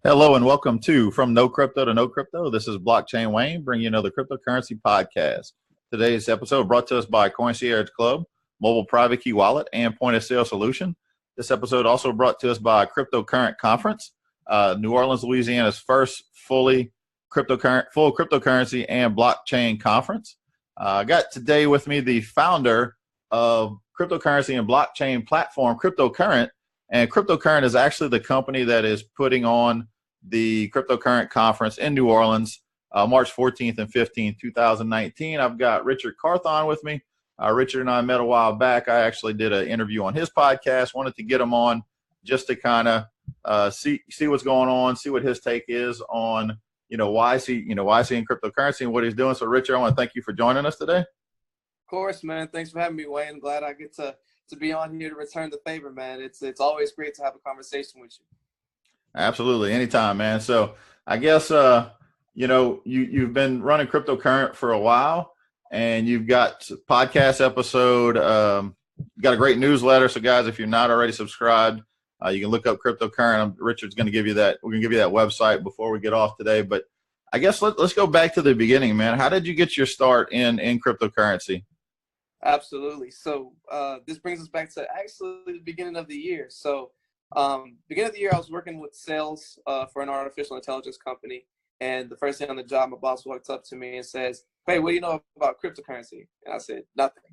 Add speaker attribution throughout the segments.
Speaker 1: Hello and welcome to From No Crypto to No Crypto. This is Blockchain Wayne bringing you another cryptocurrency podcast. Today's episode brought to us by Concierge Club, Mobile Private Key Wallet, and Point of Sale Solution. This episode also brought to us by Cryptocurrent Conference, New Orleans, Louisiana's first full cryptocurrency and blockchain conference. I got today with me the founder of cryptocurrency and blockchain platform, Cryptocurrent. And Cryptocurrent is actually the company that is putting on the Cryptocurrent Conference in New Orleans, March 14th and 15th, 2019. I've got Richard Carthon with me. Richard and I met a while back. I actually did an interview on his podcast, wanted to get him on just to kind of see what's going on, see what his take is on, why is he in cryptocurrency and what he's doing. So Richard, I want to thank you for joining us today.
Speaker 2: Of course, man. Thanks for having me, Wayne. Glad I get to be on here to return the favor, man. It's always great to have a conversation with you.
Speaker 1: Absolutely. Anytime, man. So I guess, you've been running Cryptocurrent for a while and you've got a podcast episode, got a great newsletter. So guys, if you're not already subscribed, you can look up Cryptocurrent. Richard's going to give you that. We're going to give you that website before we get off today. But I guess let's go back to the beginning, man. How did you get your start in cryptocurrency?
Speaker 2: Absolutely. So this brings us back to actually the beginning of the year. So beginning of the year, I was working with sales for an artificial intelligence company. And the first day on the job, my boss walks up to me and says, "Hey, what do you know about cryptocurrency?" And I said, "Nothing."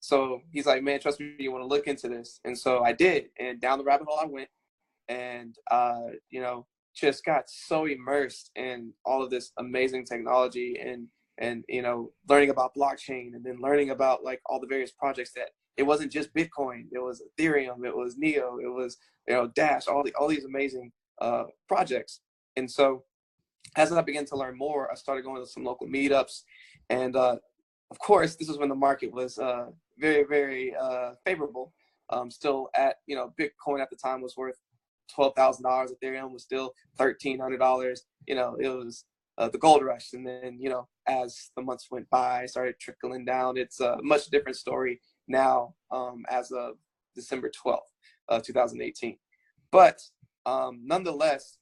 Speaker 2: So he's like, "Man, trust me, you want to look into this." And so I did. And down the rabbit hole I went and, just got so immersed in all of this amazing technology and learning about blockchain and then learning about like all the various projects that it wasn't just Bitcoin, it was Ethereum, it was Neo, it was, Dash, all these amazing projects. And so as I began to learn more, I started going to some local meetups. And of course, this is when the market was very, very favorable. Still at, Bitcoin at the time was worth $12,000. Ethereum was still $1,300. It was the gold rush. And then, as the months went by, started trickling down. It's a much different story now as of December 12th, 2018. But nonetheless,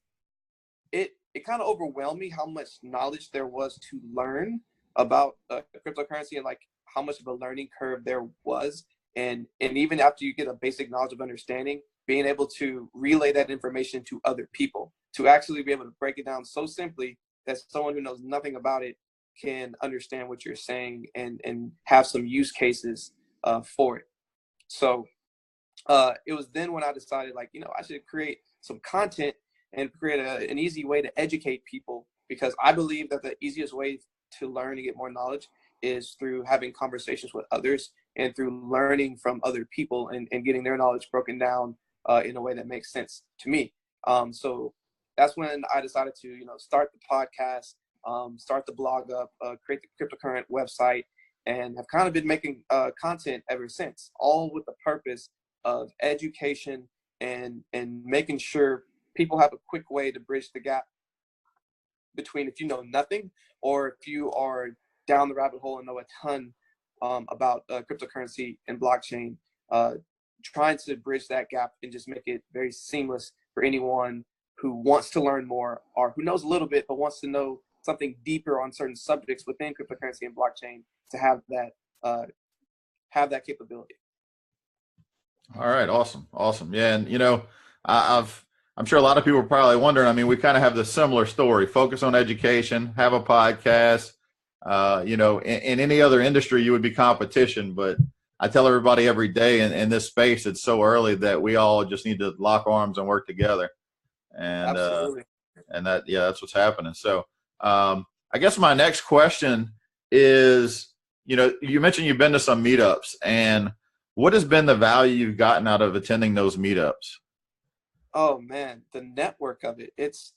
Speaker 2: it kind of overwhelmed me how much knowledge there was to learn about cryptocurrency and like how much of a learning curve there was. And even after you get a basic knowledge of understanding, being able to relay that information to other people, to actually be able to break it down so simply that someone who knows nothing about it can understand what you're saying and have some use cases for it. So it was then when I decided, I should create some content and create an easy way to educate people, because I believe that the easiest way to learn and get more knowledge is through having conversations with others and through learning from other people and getting their knowledge broken down in a way that makes sense to me. So that's when I decided to, start the podcast, start the blog up, create the Cryptocurrent website, and have kind of been making content ever since, all with the purpose of education and making sure people have a quick way to bridge the gap between if you know nothing or if you are down the rabbit hole and know a ton about cryptocurrency and blockchain, trying to bridge that gap and just make it very seamless for anyone who wants to learn more or who knows a little bit but wants to know something deeper on certain subjects within cryptocurrency and blockchain to have that capability.
Speaker 1: All right. Awesome. Yeah. And, I'm sure a lot of people are probably wondering, I mean, we kind of have this similar story, focus on education, have a podcast, in any other industry, you would be competition, but I tell everybody every day in this space, it's so early that we all just need to lock arms and work together. And,
Speaker 2: Absolutely.
Speaker 1: That's what's happening. So, I guess my next question is, you mentioned you've been to some meetups, and what has been the value you've gotten out of attending those meetups?
Speaker 2: Oh man, the network of it. It's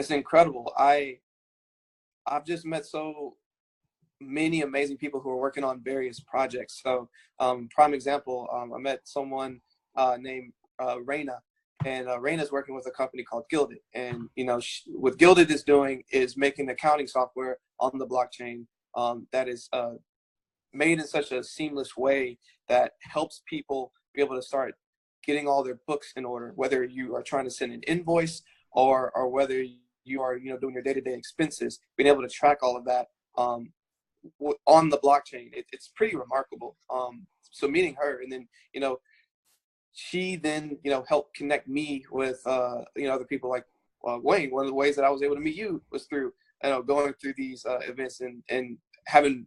Speaker 2: incredible. I've just met so many amazing people who are working on various projects. So prime example, I met someone named Raina, and Raina's working with a company called Gilded. And, what Gilded is doing is making accounting software on the blockchain that is made in such a seamless way that helps people be able to start getting all their books in order, whether you are trying to send an invoice or whether you are, doing your day-to-day expenses, being able to track all of that on the blockchain, it's pretty remarkable. So meeting her, and then, she then, helped connect me with, other people like Wayne. One of the ways that I was able to meet you was through, going through these events and having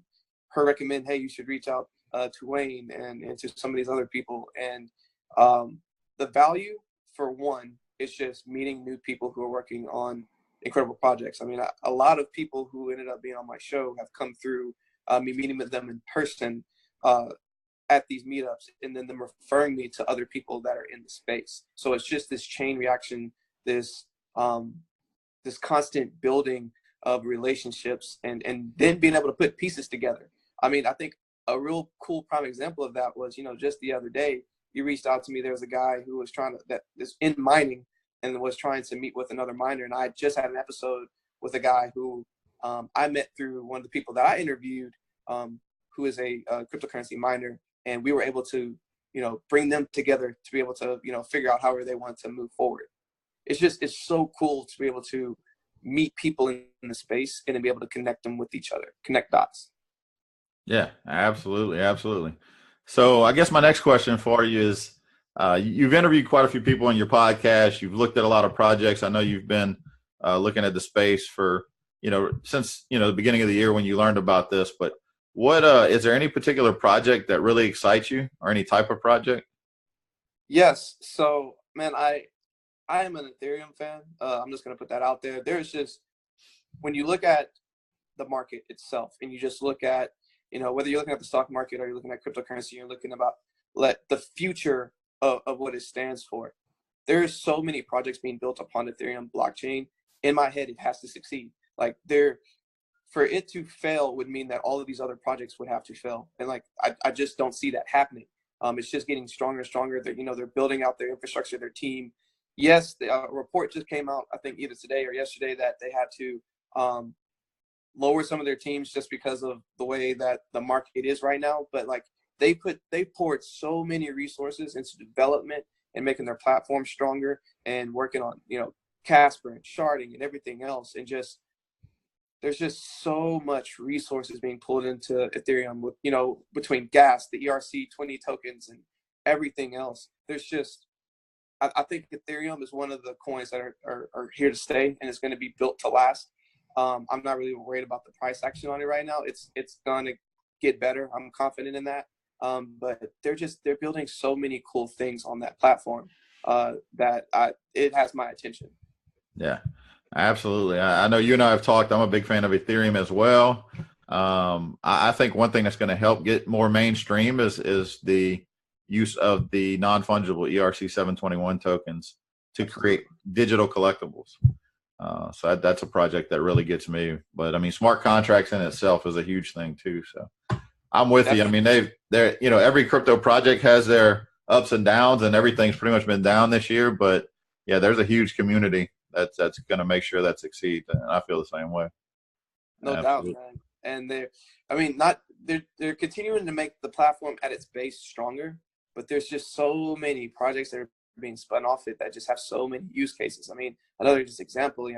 Speaker 2: her recommend, hey, you should reach out to Wayne and to some of these other people. And the value, for one, is just meeting new people who are working on incredible projects. I mean, a lot of people who ended up being on my show have come through me meeting with them in person at these meetups, and then them referring me to other people that are in the space. So it's just this chain reaction, this constant building of relationships, and then being able to put pieces together. I mean, I think a real cool prime example of that was, just the other day, you reached out to me. There was a guy who was that is in mining and was trying to meet with another miner. And I just had an episode with a guy who I met through one of the people that I interviewed, who is a cryptocurrency miner. And we were able to, bring them together to be able to, figure out how they want to move forward. It's so cool to be able to meet people in the space and then be able to connect them with each other, connect dots.
Speaker 1: Yeah, absolutely. Absolutely. So I guess my next question for you is, you've interviewed quite a few people on your podcast. You've looked at a lot of projects. I know you've been looking at the space for, since, the beginning of the year when you learned about this, but what is there any particular project that really excites you, or any type of project?
Speaker 2: Yes. So, man, I am an Ethereum fan. I'm just going to put that out there. There's just, when you look at the market itself and you just look at, whether you're looking at the stock market or you're looking at cryptocurrency, you're looking about the future of what it stands for. There's so many projects being built upon Ethereum blockchain. In my head, it has to succeed. Like, for it to fail would mean that all of these other projects would have to fail. And I just don't see that happening. It's just getting stronger and stronger. They're building out their infrastructure, their team. Yes, the report just came out, I think either today or yesterday, that they had to lower some of their teams just because of the way that the market is right now. But they poured so many resources into development and making their platform stronger and working on, Casper and sharding and everything else. And there's just so much resources being pulled into Ethereum with, between gas, the ERC20 tokens, and everything else. There's just, I think Ethereum is one of the coins that are here to stay, and it's going to be built to last. I'm not really worried about the price action on it right now. It's going to get better. I'm confident in that. But they're building so many cool things on that platform that it has my attention.
Speaker 1: Yeah, absolutely. I know you and I have talked. I'm a big fan of Ethereum as well. I think one thing that's going to help get more mainstream is the use of the non-fungible ERC 721 tokens to create digital collectibles. So that's a project that really gets me. But I mean, smart contracts in itself is a huge thing too. So I'm with you. I mean, they're every crypto project has their ups and downs, and everything's pretty much been down this year. But yeah, there's a huge community that's going to make sure that succeeds, and I feel the same way.
Speaker 2: No Absolutely. Doubt, man. And they're continuing to make the platform at its base stronger, but there's just so many projects that are being spun off it that just have so many use cases. I mean, another just example,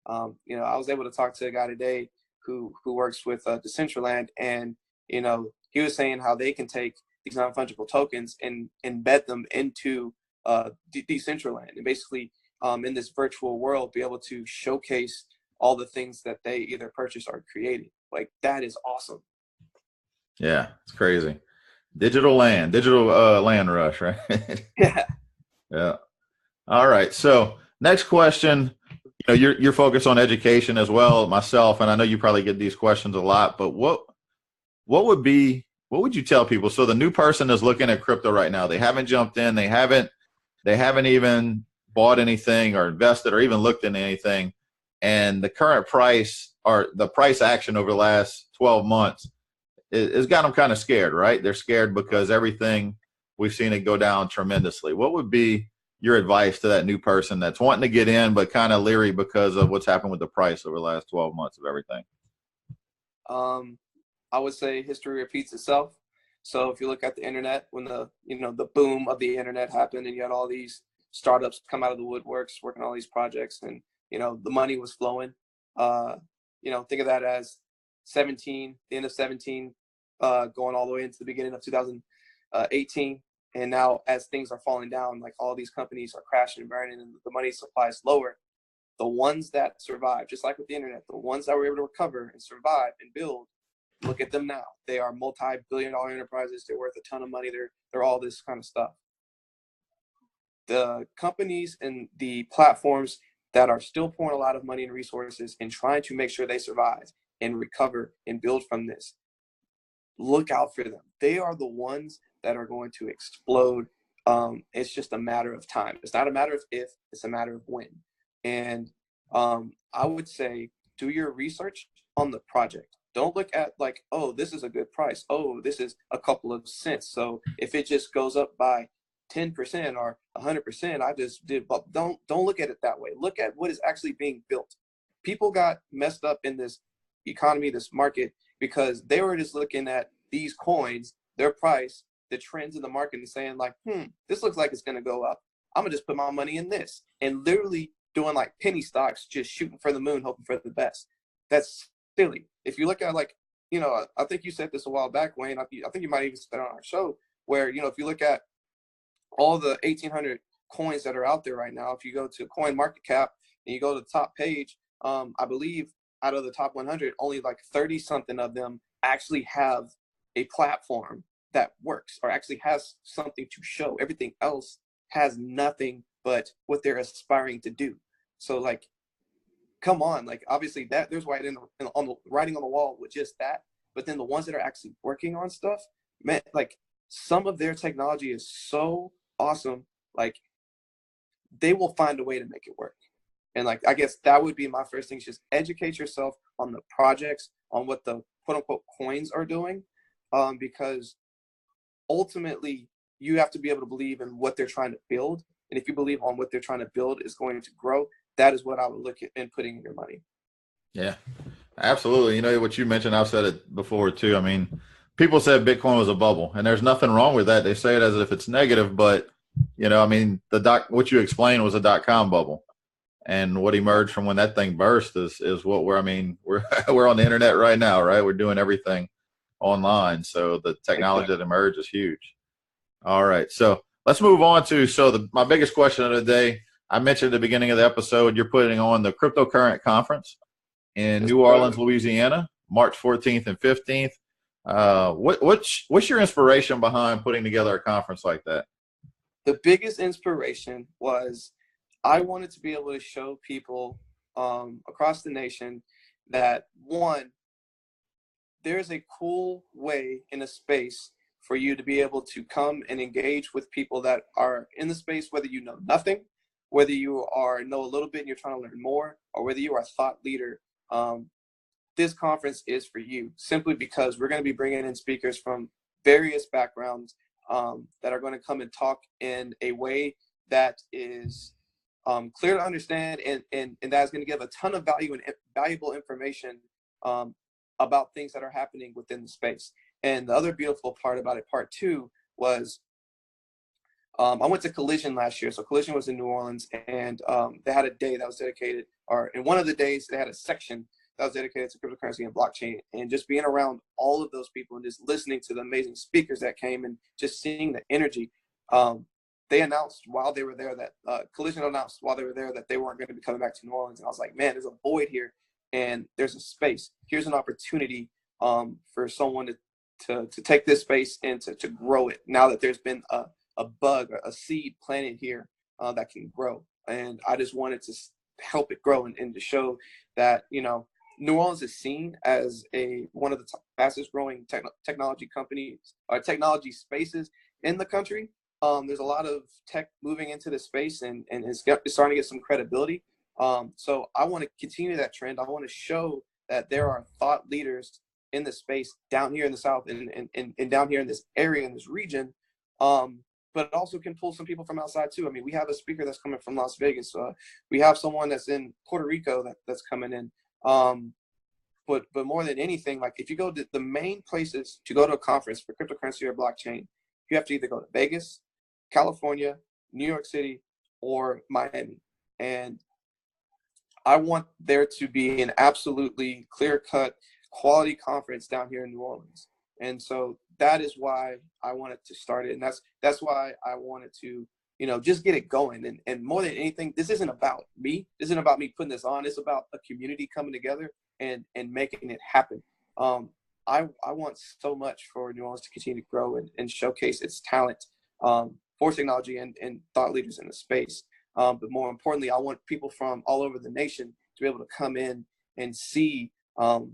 Speaker 2: I was able to talk to a guy today who works with Decentraland, and he was saying how they can take these non-fungible tokens and embed them into Decentraland, and basically in this virtual world be able to showcase all the things that they either purchased or created. That is awesome.
Speaker 1: Yeah, it's crazy. Digital land rush, right?
Speaker 2: Yeah.
Speaker 1: Yeah. All right. So next question, you're focused on education as well, myself, and I know you probably get these questions a lot, but what would you tell people? So the new person is looking at crypto right now. They haven't jumped in. They haven't even bought anything or invested or even looked into anything. And the current price, or the price action over the last 12 months, has got them kind of scared, right? They're scared because everything, we've seen it go down tremendously. What would be your advice to that new person that's wanting to get in but kind of leery because of what's happened with the price over the last 12 months of everything?
Speaker 2: I would say history repeats itself. So if you look at the internet, when the boom of the internet happened, and you had all these startups come out of the woodworks, working on all these projects, and the money was flowing. Think of that as 17, the end of 17, going all the way into the beginning of 2018. And now as things are falling down, like all these companies are crashing and burning and the money supply is lower, the ones that survive, just like with the internet, the ones that were able to recover and survive and build, look at them now. They are multi-billion-dollar enterprises. They're worth a ton of money. They're all this kind of stuff. The companies and the platforms that are still pouring a lot of money and resources and trying to make sure they survive and recover and build from this, look out for them. They are the ones that are going to explode. It's just a matter of time. It's not a matter of if, it's a matter of when. And I would say do your research on the project. Don't look at like, oh, this is a good price. Oh, this is a couple of cents. So if it just goes up by 10% or 100%, I just did. But don't look at it that way. Look at what is actually being built. People got messed up in this economy, this market, because they were just looking at these coins, their price, the trends in the market, and saying like, this looks like it's going to go up. I'm gonna just put my money in this, and literally doing like penny stocks, just shooting for the moon, hoping for the best. That's silly. If you look at like, I think you said this a while back, Wayne. I think you might even said it on our show, where if you look at all the 1,800 coins that are out there right now, if you go to Coin Market Cap and you go to the top page, I believe out of the top 100, only like 30 something of them actually have a platform that works or actually has something to show. Everything else has nothing but what they're aspiring to do. So like, come on, like obviously that there's writing on the wall with just that, but then the ones that are actually working on stuff, man, like some of their technology is so awesome, like they will find a way to make it work. And like, I guess that would be my first thing, is just educate yourself on the projects, on what the quote unquote coins are doing, because ultimately you have to be able to believe in what they're trying to build. And if you believe on what they're trying to build is going to grow, that is what I would look at in putting in your money. Yeah,
Speaker 1: absolutely. What you mentioned, I've said it before too. I mean, people said Bitcoin was a bubble, and there's nothing wrong with that. They say it as if it's negative, but I mean, what you explained was a .com bubble, and what emerged from when that thing burst is what we're on the internet right now, right? We're doing everything online, so the technology that emerged is huge. All right, so let's move on to my biggest question of the day. I mentioned at the beginning of the episode, you're putting on the Cryptocurrent Conference in New Orleans, Louisiana, March 14th and 15th. What's your inspiration behind putting together a conference like that?
Speaker 2: The biggest inspiration was I wanted to be able to show people across the nation that, one, there's a cool way in a space for you to be able to come and engage with people that are in the space, whether you know nothing, whether you know a little bit and you're trying to learn more, or whether you are a thought leader. This conference is for you, simply because we're going to be bringing in speakers from various backgrounds that are going to come and talk in a way that is clear to understand, and that is going to give a ton of value and valuable information about things that are happening within the space. And the other beautiful part about it, part two, was I went to Collision last year. So Collision was in New Orleans, and they had a day that was dedicated, or in one of the days they had a section that was dedicated to cryptocurrency and blockchain. And just being around all of those people and just listening to the amazing speakers that came and just seeing the energy, they announced while they were there that Collision announced while they were there that they weren't going to be coming back to New Orleans. And I was like, man, there's a void here, and there's a space. Here's an opportunity for someone to take this space and to grow it, now that there's been a bug, a seed planted here that can grow. And I just wanted to help it grow and to show that, New Orleans is seen as one of the fastest growing technology companies or technology spaces in the country. There's a lot of tech moving into this space, and it's starting to get some credibility. So I want to continue that trend. I want to show that there are thought leaders in the space down here in the South and down here in this area, in this region, but it also can pull some people from outside too. I mean, we have a speaker that's coming from Las Vegas. We have someone that's in Puerto Rico that's coming in. But more than anything, like if you go to the main places to go to a conference for cryptocurrency or blockchain, you have to either go to Vegas, California, New York City, or Miami. And I want there to be an absolutely clear-cut quality conference down here in New Orleans. And so that is why I wanted to start it. And that's why I wanted to, just get it going. And more than anything, this isn't about me. This isn't about me putting this on. It's about a community coming together and making it happen. I want so much for New Orleans to continue to grow and showcase its talent for technology and thought leaders in the space. But more importantly, I want people from all over the nation to be able to come in and see, not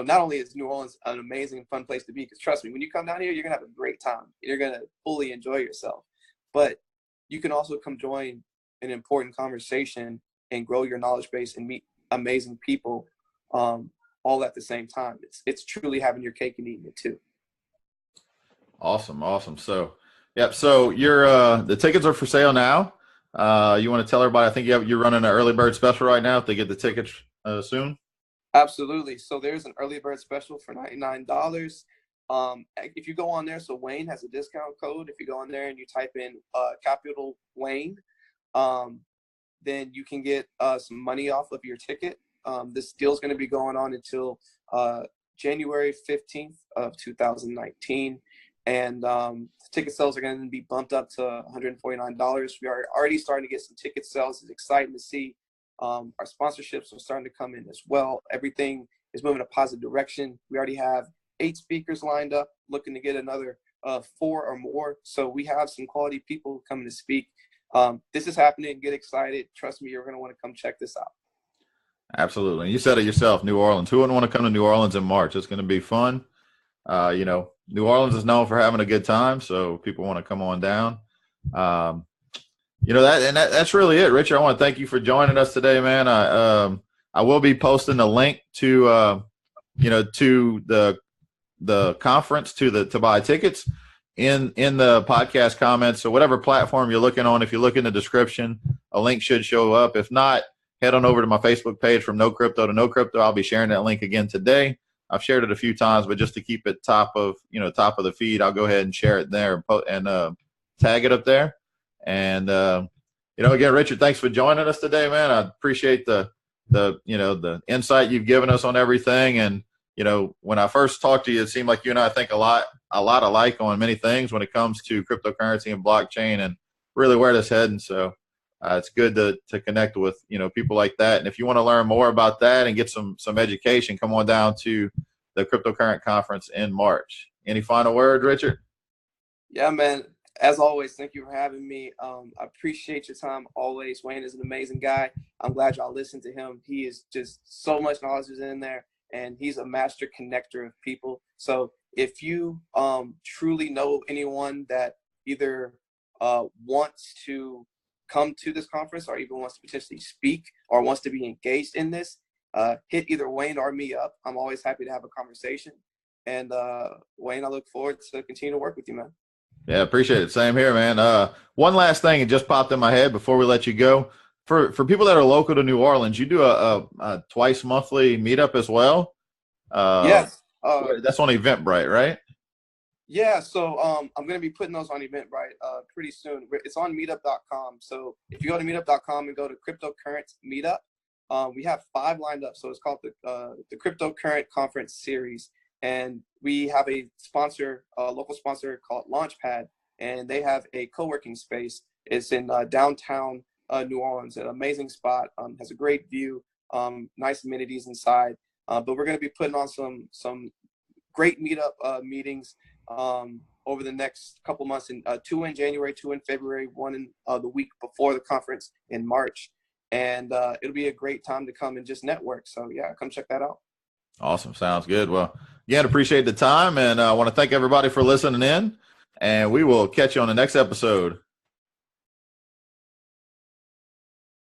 Speaker 2: only is New Orleans an amazing, fun place to be, because trust me, when you come down here, you're going to have a great time. You're going to fully enjoy yourself. But you can also come join an important conversation and grow your knowledge base and meet amazing people all at the same time. It's truly having your cake and eating it too.
Speaker 1: Awesome. So, yep. So the tickets are for sale now. You want to tell everybody, I think you're running an early bird special right now if they get the tickets soon?
Speaker 2: Absolutely. So there's an early bird special for $99. If you go on there, so Wayne has a discount code. If you go on there and you type in capital Wayne, then you can get some money off of your ticket. This deal is going to be going on until January 15th of 2019. And ticket sales are going to be bumped up to $149. We are already starting to get some ticket sales. It's exciting to see. Our sponsorships are starting to come in as well. Everything is moving in a positive direction. We already have 8 speakers lined up, looking to get another 4 or more. So we have some quality people coming to speak. This is happening. Get excited. Trust me, you're going to want to come check this out.
Speaker 1: Absolutely. And you said it yourself, New Orleans. Who wouldn't want to come to New Orleans in March? It's going to be fun. New Orleans is known for having a good time, so people want to come on down. That's really it, Richard. I want to thank you for joining us today, man. I will be posting the link to to the conference to buy tickets in the podcast comments. So whatever platform you're looking on, if you look in the description, a link should show up. If not, head on over to my Facebook page, From No Crypto to No Crypto. I'll be sharing that link again today. I've shared it a few times, but just to keep it top of the feed, I'll go ahead and share it there and tag it up there. And again, Richard, thanks for joining us today, man. I appreciate the insight you've given us on everything. And when I first talked to you, it seemed like you and I think a lot alike on many things when it comes to cryptocurrency and blockchain and really where this heading. So it's good to connect with people like that. And if you want to learn more about that and get some education, come on down to the Cryptocurrent Conference in March. Any final word, Richard?
Speaker 2: Yeah, man. As always, thank you for having me. I appreciate your time always. Wayne is an amazing guy. I'm glad y'all listened to him. He is just so much knowledge is in there, and he's a master connector of people. So if you truly know anyone that either wants to come to this conference or even wants to potentially speak or wants to be engaged in this, hit either Wayne or me up. I'm always happy to have a conversation. And Wayne, I look forward to continue to work with you, man.
Speaker 1: Yeah, appreciate it. Same here, man. One last thing, it just popped in my head before we let you go. For people that are local to New Orleans, you do a twice monthly meetup as well.
Speaker 2: Yes.
Speaker 1: That's on Eventbrite, right?
Speaker 2: Yeah, so I'm going to be putting those on Eventbrite pretty soon. It's on meetup.com. So if you go to meetup.com and go to Cryptocurrent Meetup, we have 5 lined up. So it's called the Cryptocurrent Conference Series. And we have a sponsor, a local sponsor called Launchpad, and they have a co-working space. It's in downtown New Orleans, an amazing spot, has a great view, nice amenities inside. But we're going to be putting on some great meetup meetings over the next couple months, 2 in January, 2 in February, 1 in the week before the conference in March. And it'll be a great time to come and just network. So yeah, come check that out.
Speaker 1: Awesome. Sounds good. Well, again, appreciate the time, and I want to thank everybody for listening in, and we will catch you on the next episode.